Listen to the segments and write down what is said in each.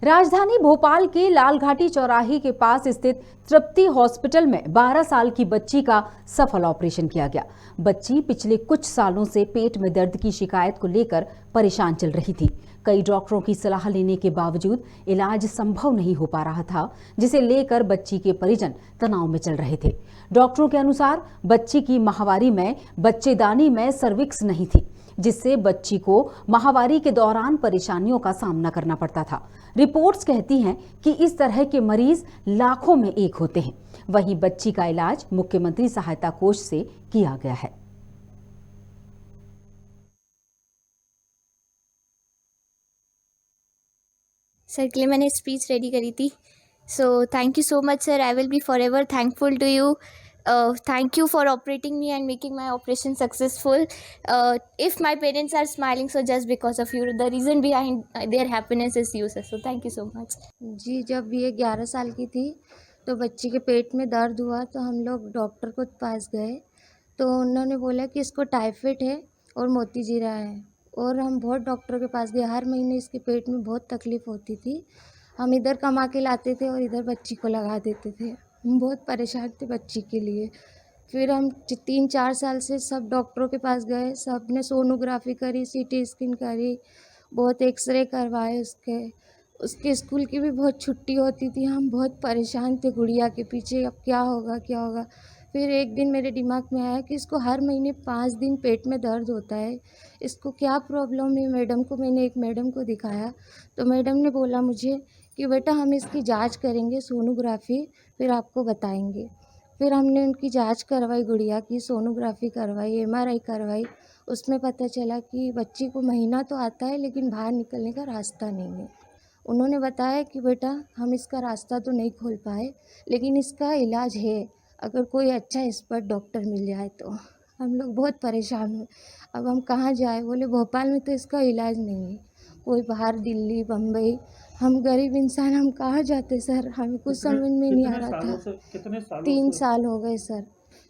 राजधानी भोपाल के लालघाटी चौराहे के पास स्थित तृप्ति हॉस्पिटल में 12 साल की बच्ची का सफल ऑपरेशन किया गया। बच्ची पिछले कुछ सालों से पेट में दर्द की शिकायत को लेकर परेशान चल रही थी। कई डॉक्टरों की सलाह लेने के बावजूद इलाज संभव नहीं हो पा रहा था, जिसे लेकर बच्ची के परिजन तनाव में चल रहे थे। डॉक्टरों के अनुसार बच्ची की माहवारी में बच्चेदानी में सर्विक्स नहीं थी, जिससे बच्ची को माहवारी के दौरान परेशानियों का सामना करना पड़ता था। रिपोर्ट्स कहती हैं कि इस तरह के मरीज लाखों में एक होते हैं। वहीं बच्ची का इलाज मुख्यमंत्री सहायता कोष से किया गया है। सर के लिए मैंने स्पीच रेडी करी थी। So thank you so much sir, I will be forever thankful to you. Thank you for operating me and making my operation successful. If my parents are smiling, so just because of you, the reason behind their happiness is you, sir. So thank you so much. जी, जब ये 11 साल की थी तो बच्ची के पेट में दर्द हुआ तो हम लोग डॉक्टर के पास गए तो उन्होंने बोला कि इसको टाइफाइड है और मोतीजीरा है। और हम बहुत डॉक्टर के पास गए, हर महीने इसके पेट में बहुत तकलीफ़ होती थी। हम इधर कमा के लाते थे और इधर बच्ची को लगा देते थे। हम बहुत परेशान थे बच्ची के लिए। फिर हम 3-4 साल से सब डॉक्टरों के पास गए, सब ने सोनोग्राफी करी, सीटी स्कैन करी, बहुत एक्सरे करवाए उसके स्कूल की भी बहुत छुट्टी होती थी। हम बहुत परेशान थे गुड़िया के पीछे, अब क्या होगा क्या होगा। फिर एक दिन मेरे दिमाग में आया कि इसको हर महीने 5 दिन पेट में दर्द होता है, इसको क्या प्रॉब्लम है। मैंने एक मैडम को दिखाया तो मैडम ने बोला मुझे कि बेटा हम इसकी जांच करेंगे सोनोग्राफी, फिर आपको बताएंगे। फिर हमने उनकी जांच करवाई, गुड़िया की सोनोग्राफी करवाई, एमआरआई करवाई। उसमें पता चला कि बच्ची को महीना तो आता है लेकिन बाहर निकलने का रास्ता नहीं है। उन्होंने बताया कि बेटा हम इसका रास्ता तो नहीं खोल पाए लेकिन इसका इलाज है, अगर कोई अच्छा एक्सपर्ट डॉक्टर मिल जाए तो। हम लोग बहुत परेशान हुए, अब हम कहाँ जाए। बोले भोपाल में तो इसका इलाज नहीं है, कोई बाहर दिल्ली बम्बई। हम गरीब इंसान, हम कहाँ जाते सर, हमें कुछ समझ में नहीं आ रहा था। कितने सालों 3 से? साल हो गए सर।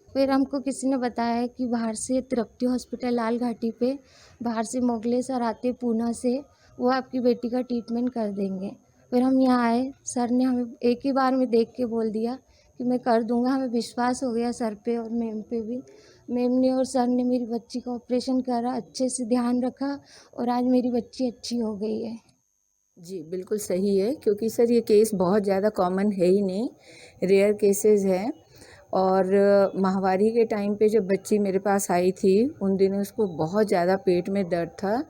फिर हमको किसी ने बताया कि बाहर से तृप्ति हॉस्पिटल लालघाटी पे बाहर से मोगले सर आते पूना से, वो आपकी बेटी का ट्रीटमेंट कर देंगे। फिर हम यहाँ आए, सर ने हमें एक ही बार में देख के बोल दिया कि मैं कर दूंगा। हमें विश्वास हो गया सर पे और मैम पे भी। मैम ने और सर ने मेरी बच्ची का ऑपरेशन करा, अच्छे से ध्यान रखा और आज मेरी बच्ची अच्छी हो गई है। जी बिल्कुल सही है, क्योंकि सर ये केस बहुत ज़्यादा कॉमन है ही नहीं, रेयर केसेस हैं। और माहवारी के टाइम पे जब बच्ची मेरे पास आई थी उन दिनों उसको बहुत ज़्यादा पेट में दर्द था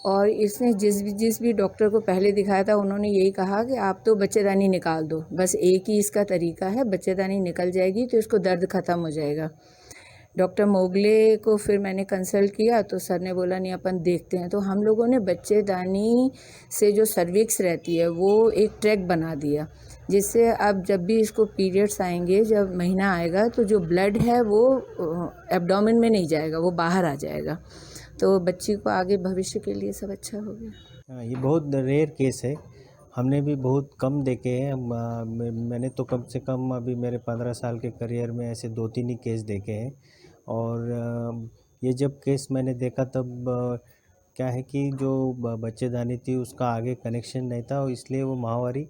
और इसने जिस भी डॉक्टर को पहले दिखाया था उन्होंने यही कहा कि आप तो बच्चेदानी निकाल दो, बस एक ही इसका तरीका है, बच्चेदानी निकल जाएगी तो इसको दर्द ख़त्म हो जाएगा। डॉक्टर मोगले को फिर मैंने कंसल्ट किया तो सर ने बोला नहीं अपन देखते हैं। तो हम लोगों ने बच्चेदानी से जो सर्विक्स रहती है वो एक ट्रैक बना दिया, जिससे अब जब भी इसको पीरियड्स आएंगे, जब महीना आएगा तो जो ब्लड है वो एब्डोमेन में नहीं जाएगा, वो बाहर आ जाएगा। तो बच्ची को आगे भविष्य के लिए सब अच्छा हो गया। ये बहुत रेयर केस है, हमने भी बहुत कम देखे हैं। मैंने तो कम से कम अभी मेरे 15 साल के करियर में ऐसे 2-3 ही केस देखे हैं। और ये जब केस मैंने देखा तब क्या है कि जो बच्चेदानी थी उसका आगे कनेक्शन नहीं था और इसलिए वो माहवारी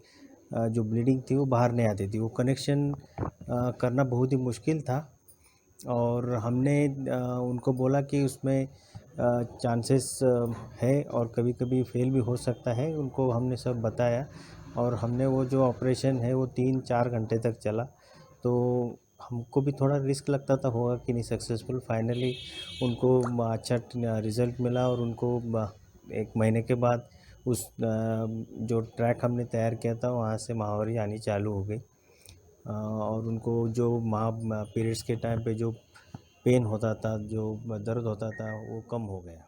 जो ब्लीडिंग थी वो बाहर नहीं आती थी। वो कनेक्शन करना बहुत ही मुश्किल था और हमने उनको बोला कि उसमें चांसेस है और कभी कभी फेल भी हो सकता है। उनको हमने सब बताया और हमने वो जो ऑपरेशन है वो 3-4 घंटे तक चला। तो हमको भी थोड़ा रिस्क लगता था होगा कि नहीं सक्सेसफुल। फाइनली उनको अच्छा रिज़ल्ट मिला और उनको 1 महीने के बाद उस जो ट्रैक हमने तैयार किया था वहाँ से माहवारी आनी चालू हो गई। और उनको जो पीरियड्स के टाइम पे जो पेन होता था, जो दर्द होता था, वो कम हो गया।